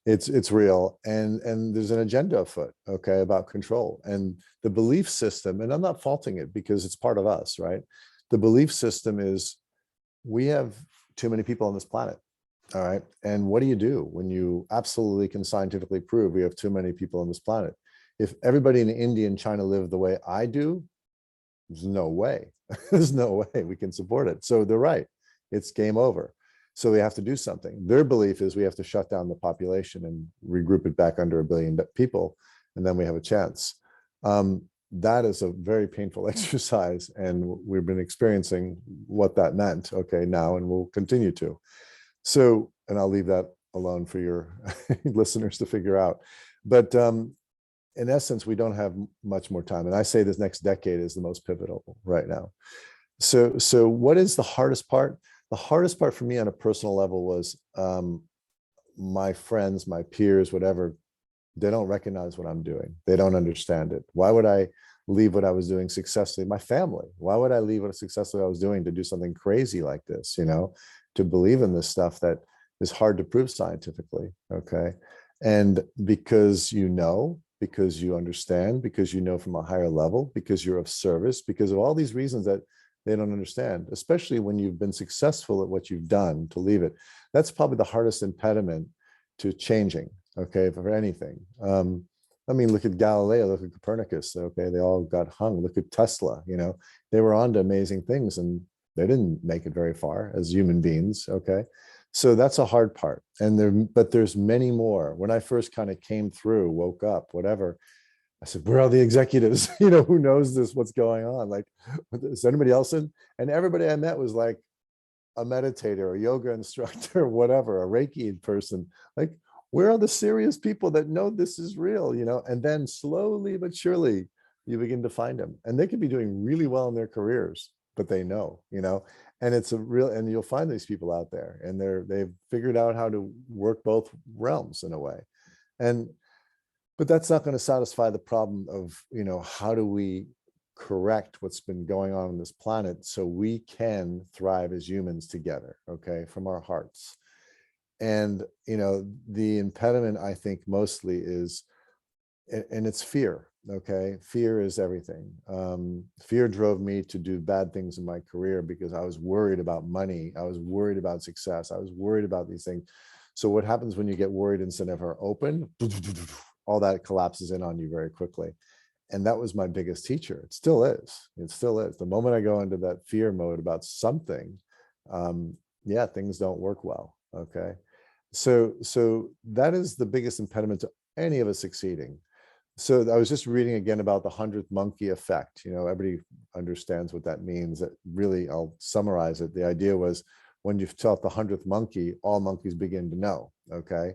It's real, and there's an agenda afoot, okay, about control. And the belief system, and I'm not faulting it because it's part of us, right? The belief system is, we have too many people on this planet. All right. And what do you do when you absolutely can scientifically prove we have too many people on this planet? If everybody in India and China live the way I do, there's no way. There's no way we can support it. So they're right. It's game over. So we have to do something. Their belief is we have to shut down the population and regroup it back under 1 billion people, and then we have a chance. That is a very painful exercise, and we've been experiencing what that meant, okay, now, and we'll continue to. So, and I'll leave that alone for your listeners to figure out. But in essence, we don't have much more time. And I say this next decade is the most pivotal right now. So what is the hardest part? The hardest part for me on a personal level was my friends, my peers, whatever, they don't recognize what I'm doing. They don't understand it. Why would I leave what I was doing successfully? My family. Why would I leave what successfully I was doing to do something crazy like this, to believe in this stuff that is hard to prove scientifically, okay? And because because you understand, because you know from a higher level, because you're of service, because of all these reasons that they don't understand, especially when you've been successful at what you've done, to leave it. That's probably the hardest impediment to changing, okay, for anything. I mean, look at Galileo, look at Copernicus, okay, they all got hung. Look at Tesla, they were on to amazing things and they didn't make it very far as human beings, okay? So that's a hard part. But there's many more. When I first kind of came through, woke up, whatever, I said, where are the executives? Who knows this, what's going on? Like, is anybody else in? And everybody I met was like a meditator, a yoga instructor, whatever, a Reiki person. Like, where are the serious people that know this is real, And then slowly but surely, you begin to find them. And they could be doing really well in their careers, but they know, and it's a real, and you'll find these people out there, and they've figured out how to work both realms in a way. But that's not going to satisfy the problem of, how do we correct what's been going on this planet so we can thrive as humans together, okay, from our hearts. And, the impediment, I think, mostly is, and it's fear, okay? Fear is everything. Fear drove me to do bad things in my career because I was worried about money. I was worried about success. I was worried about these things. So what happens when you get worried instead of are open? All that collapses in on you very quickly. And that was my biggest teacher. It still is. It still is. The moment I go into that fear mode about something, yeah, things don't work well, okay? So that is the biggest impediment to any of us succeeding. So I was just reading again about the 100th monkey effect. Everybody understands what that means. That really, I'll summarize it. The idea was when you've taught the 100th monkey, all monkeys begin to know, okay?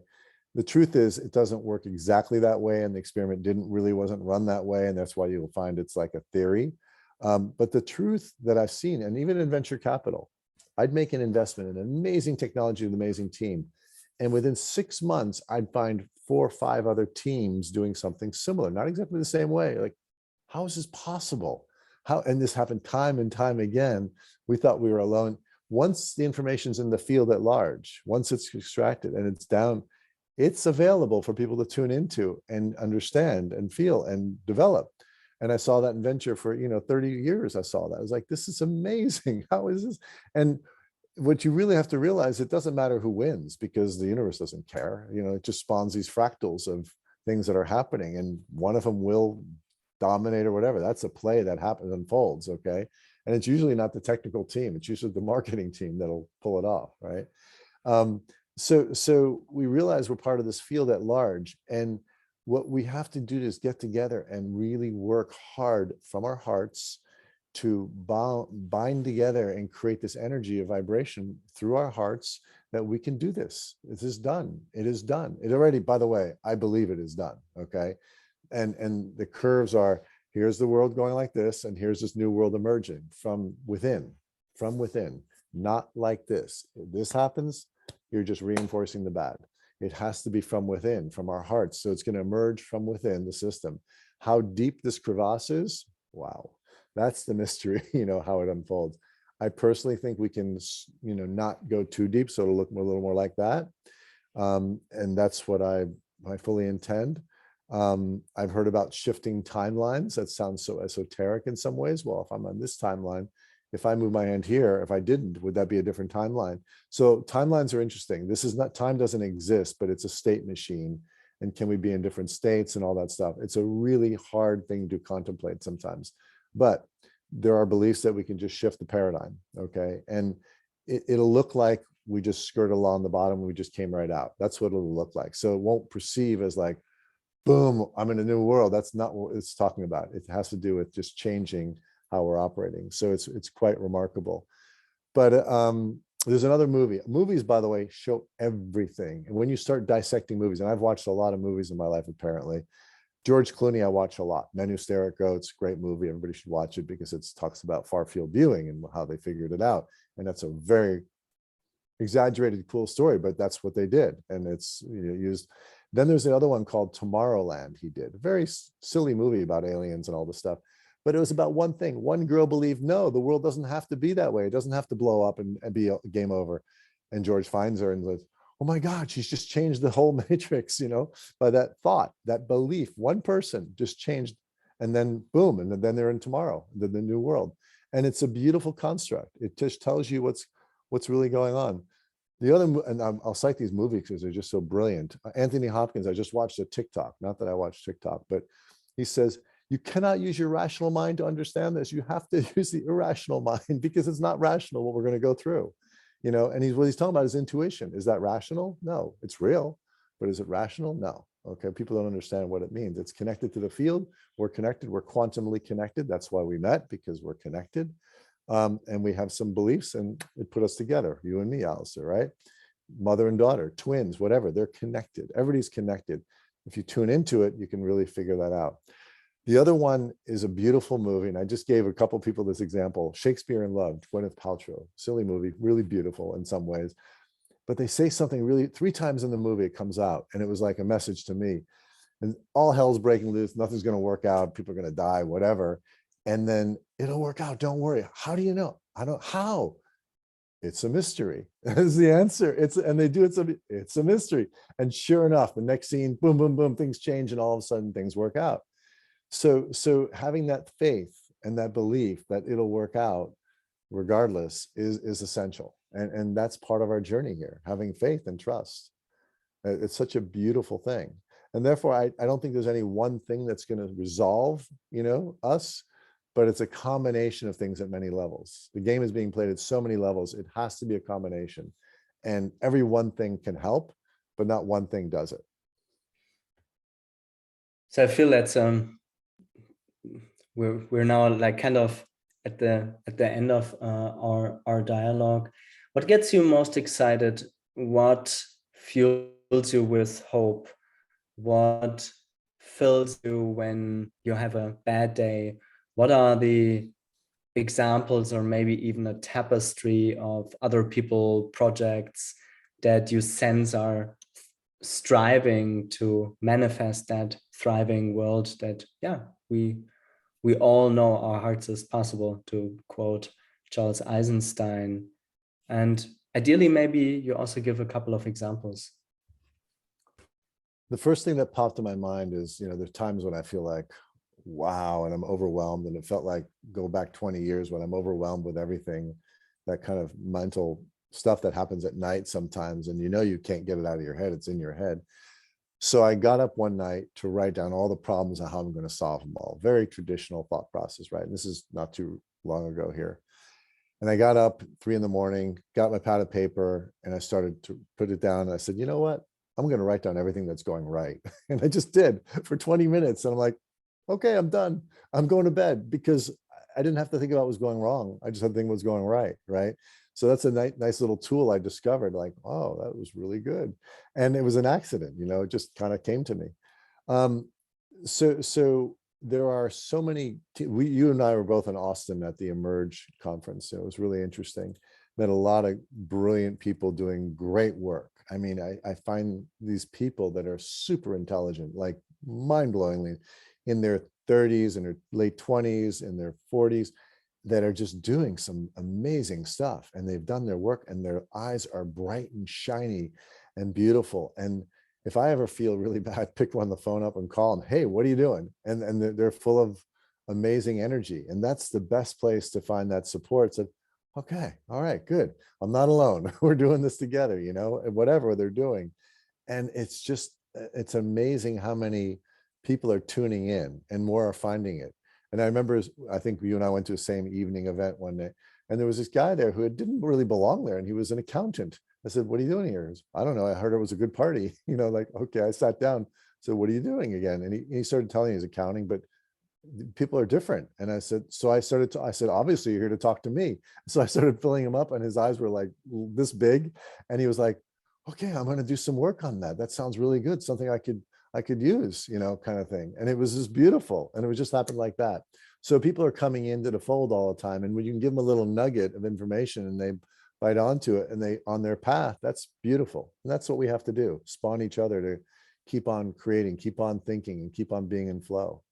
The truth is it doesn't work exactly that way, and the experiment wasn't run that way, and that's why you'll find it's like a theory. But the truth that I've seen, and even in venture capital, I'd make an investment in an amazing technology with an amazing team, and within 6 months, I'd find 4 or 5 other teams doing something similar, not exactly the same way. Like, how is this possible? And this happened time and time again. We thought we were alone. Once the information's in the field at large, once it's extracted and it's down, it's available for people to tune into and understand and feel and develop. And I saw that in venture for 30 years. I saw that. I was like, this is amazing. How is this? And what you really have to realize, it doesn't matter who wins because the universe doesn't care. It just spawns these fractals of things that are happening, and one of them will dominate or whatever. That's a play that happens, unfolds, okay? And it's usually not the technical team. It's usually the marketing team that'll pull it off, right? So we realize we're part of this field at large, and what we have to do is get together and really work hard from our hearts to bind together and create this energy of vibration through our hearts that we can do this. It is done. It is done. It already, by the way, I believe it is done. Okay. And the curves are, here's the world going like this, and here's this new world emerging from within, not like this. If this happens, you're just reinforcing the bad. It has to be from within, from our hearts. So it's going to emerge from within the system. How deep this crevasse is, wow. That's the mystery, how it unfolds. I personally think we can, not go too deep, so it'll look a little more like that. And that's what I fully intend. I've heard about shifting timelines. That sounds so esoteric in some ways. Well, if I'm on this timeline, If I move my hand here, if I didn't, would that be a different timeline? So timelines are interesting. This is not, time doesn't exist, but it's a state machine. And can we be in different states and all that stuff? It's a really hard thing to contemplate sometimes. But there are beliefs that we can just shift the paradigm, okay? And it'll look like we just skirted along the bottom and we just came right out. That's what it'll look like. So it won't perceive as like, boom, I'm in a new world. That's not what it's talking about. It has to do with just changing how we're operating. So it's quite remarkable. But there's another movie. Movies, by the way, show everything. And when you start dissecting movies, and I've watched a lot of movies in my life, apparently. George Clooney, I watch a lot. Men Who Stare at Goats, great movie. Everybody should watch it because it talks about far field viewing and how they figured it out. And that's a very exaggerated, cool story, but that's what they did. And it's, you know, used. Then there's another one called Tomorrowland he did. A very silly movie about aliens and all this stuff. But it was about one thing. One girl believed, no, the world doesn't have to be that way. It doesn't have to blow up and be a game over. And George finds her and says, oh my God, she's just changed the whole matrix, you know, by that thought, that belief. One person just changed, and then boom, and then they're in tomorrow, the new world. And it's a beautiful construct. It just tells you what's really going on. The other, and I'll cite these movies because they're just so brilliant. Anthony Hopkins, I just watched a TikTok, not that I watch TikTok, but he says, you cannot use your rational mind to understand this. You have to use the irrational mind because it's not rational what we're going to go through, you know. And what he's talking about is intuition. Is that rational? No, it's real, but is it rational? No. Okay, people don't understand what it means. It's connected to the field. We're connected. We're quantumly connected. That's why we met, because we're connected. And we have some beliefs, and it put us together, you and me, Alistair, right? Mother and daughter, twins, whatever, they're connected. Everybody's connected. If you tune into it, you can really figure that out. The other one is a beautiful movie, and I just gave a couple people this example, Shakespeare in Love, Gwyneth Paltrow, silly movie, really beautiful in some ways. But they say something really, 3 times in the movie it comes out, and it was like a message to me. And all hell's breaking loose, nothing's going to work out, people are going to die, whatever. And then it'll work out, don't worry. How do you know? I don't, how? It's a mystery. Is the answer. And they do it, it's a mystery. And sure enough, the next scene, boom, boom, boom, things change, and all of a sudden things work out. So having that faith and that belief that it'll work out regardless is essential. And that's part of our journey here, having faith and trust. It's such a beautiful thing. And therefore, I don't think there's any one thing that's going to resolve, you know, us, but it's a combination of things at many levels. The game is being played at so many levels. It has to be a combination, and every one thing can help, but not one thing does it. So I feel that we're now like kind of at the end of our dialogue. What gets you most excited? What fuels you with hope? What fills you when you have a bad day? What are the examples, or maybe even a tapestry of other people, projects that you sense are striving to manifest that thriving world that, yeah, we all know our hearts is possible, to quote Charles Eisenstein? And ideally, maybe you also give a couple of examples. The first thing that popped in my mind is, you know, there's times when I feel like, wow, and I'm overwhelmed. And it felt like, go back 20 years when I'm overwhelmed with everything, that kind of mental stuff that happens at night sometimes. And you know, you can't get it out of your head. It's in your head. So I got up one night to write down all the problems and how I'm going to solve them all. Very traditional thought process, right? And this is not too long ago here. And I got up 3 a.m, got my pad of paper, and I started to put it down. And I said, you know what? I'm going to write down everything that's going right. And I just did for 20 minutes. And I'm like, okay, I'm done. I'm going to bed, because I didn't have to think about what was going wrong. I just had to think what was going right. Right. So that's a nice little tool I discovered, like, oh, that was really good. And it was an accident, you know, it just kind of came to me. So there are so many, you and I were both in Austin at the Emerge conference. It was really interesting. Met a lot of brilliant people doing great work. I mean, I find these people that are super intelligent, like mind-blowingly, in their 30s and their late 20s, in their 40s, that are just doing some amazing stuff. And they've done their work, and their eyes are bright and shiny and beautiful. And if I ever feel really bad, pick one the phone up and call them, hey, what are you doing? And they're full amazing energy. And that's the best place to find that support. So, okay, all right, good. I'm not alone. We're doing this together, you know, whatever they're doing. And it's just, it's amazing how many people are tuning in and more are finding it. And I remember, I think you and I went to the same evening event one day, and there was this guy there who didn't really belong there, and he was an accountant. I said, "What are you doing here?" He goes, "I don't know. I heard it was a good party." You know, like, okay, I sat down. So what are you doing again? And he started telling me he's accounting, but people are different. And I said, I said, obviously you're here to talk to me. So I started filling him up, and his eyes were like this big. And he was like, okay, I'm going to do some work on that. That sounds really good. Something I could use, you know, kind of thing. And it was just beautiful. And it would just happen like that. So people are coming into the fold all the time. And when you can give them a little nugget of information and they bite onto it and they on their path, that's beautiful. And that's what we have to do. Spawn each other to keep on creating, keep on thinking, and keep on being in flow.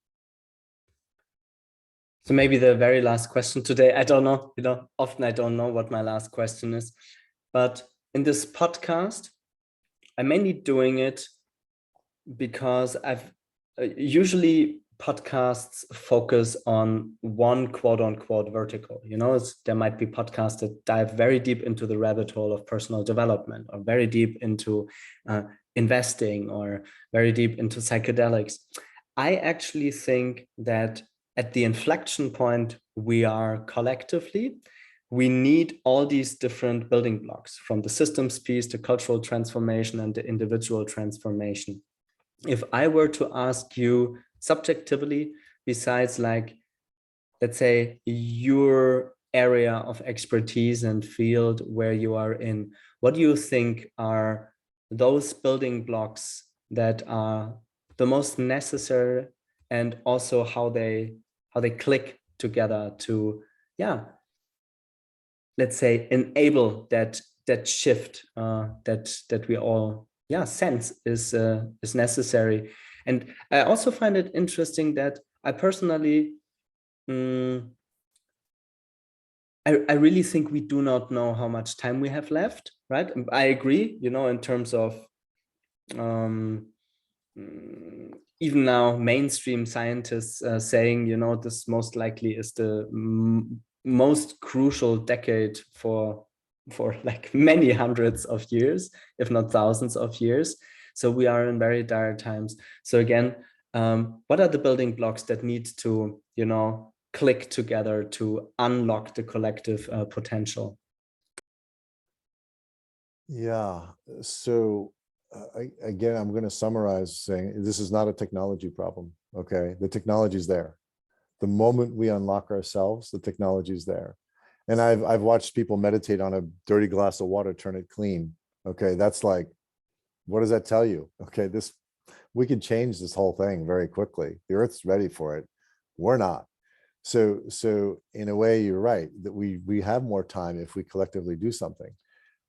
So maybe the very last question today, I don't know, you know, often I don't know what my last question is, but in this podcast, I'm mainly doing it because I've usually podcasts focus on one quote unquote vertical. You know, there might be podcasts that dive very deep into the rabbit hole of personal development, or very deep into investing, or very deep into psychedelics. I actually think that at the inflection point we are collectively, we need all these different building blocks, from the systems piece to cultural transformation and the individual transformation. If I were to ask you subjectively, besides, like, let's say, your area of expertise and field where you are in, what do you think are those building blocks that are the most necessary, and also how they click together to, yeah, let's say, enable that shift that we all, yeah, sense is necessary. And I also find it interesting that I personally, I really think we do not know how much time we have left, right? I agree, you know, in terms of um, even now mainstream scientists saying, you know, this most likely is the most crucial decade for like many hundreds of years, if not thousands of years. So we are in very dire times. So again, what are the building blocks that need to, you know, click together to unlock the collective potential? Yeah. So again, I'm going to summarize saying this is not a technology problem. Okay. The technology is there. The moment we unlock ourselves, the technology is there. And I've watched people meditate on a dirty glass of water, turn it clean. Okay. That's like, what does that tell you? Okay. We could change this whole thing very quickly. The earth's ready for it. We're not. So in a way, you're right that we have more time if we collectively do something.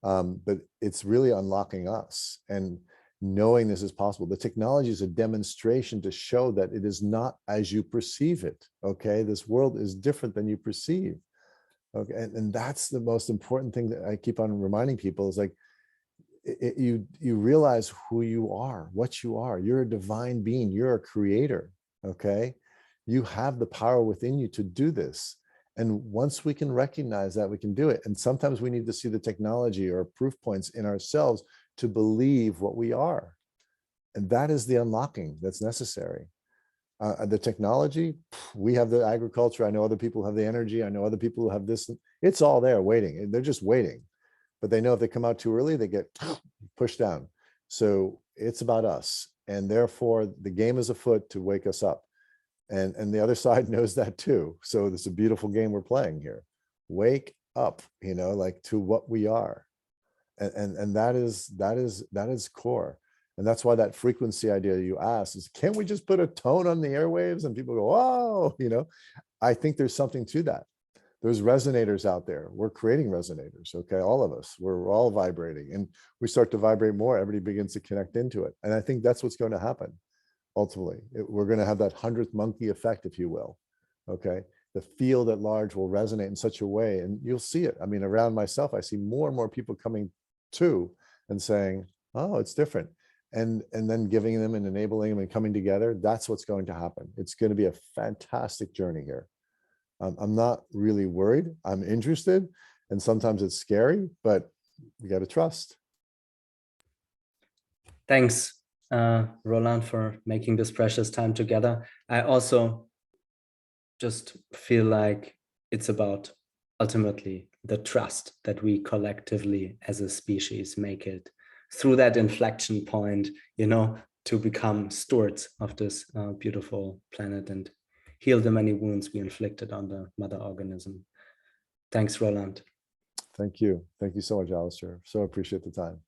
But it's really unlocking us and knowing this is possible. The technology is a demonstration to show that it is not as you perceive it. Okay, this world is different than you perceive. Okay, and that's the most important thing that I keep on reminding people is like, you realize who you are, what you are. You're a divine being. You're a creator. Okay, you have the power within you to do this. And once we can recognize that, we can do it. And sometimes we need to see the technology or proof points in ourselves to believe what we are. And that is the unlocking that's necessary. The technology, we have the agriculture. I know other people have the energy. I know other people who have this. It's all there waiting. They're just waiting. But they know if they come out too early, they get pushed down. So it's about us. And therefore, the game is afoot to wake us up. And the other side knows that too. So it's a beautiful game we're playing here. Wake up, you know, like to what we are. And that is core. And that's why that frequency idea you asked is, can't we just put a tone on the airwaves? And people go, oh, you know, I think there's something to that. There's resonators out there. We're creating resonators. Okay. All of us, we're all vibrating, and we start to vibrate more. Everybody begins to connect into it. And I think that's what's going to happen. Ultimately, we're going to have that 100th monkey effect, if you will. Okay. The field at large will resonate in such a way, and you'll see it. I mean, around myself, I see more and more people coming to and saying, oh, it's different. and then giving them and enabling them and coming together, that's what's going to happen. It's going to be a fantastic journey here. I'm not really worried. I'm interested, and sometimes it's scary, but we got to trust. Thanks, Roland, for making this precious time together. I also just feel like it's about ultimately the trust that we collectively as a species make it through that inflection point, you know, to become stewards of this beautiful planet and heal the many wounds we inflicted on the mother organism. Thanks, Roland. Thank you. Thank you so much, Alistair. So appreciate the time.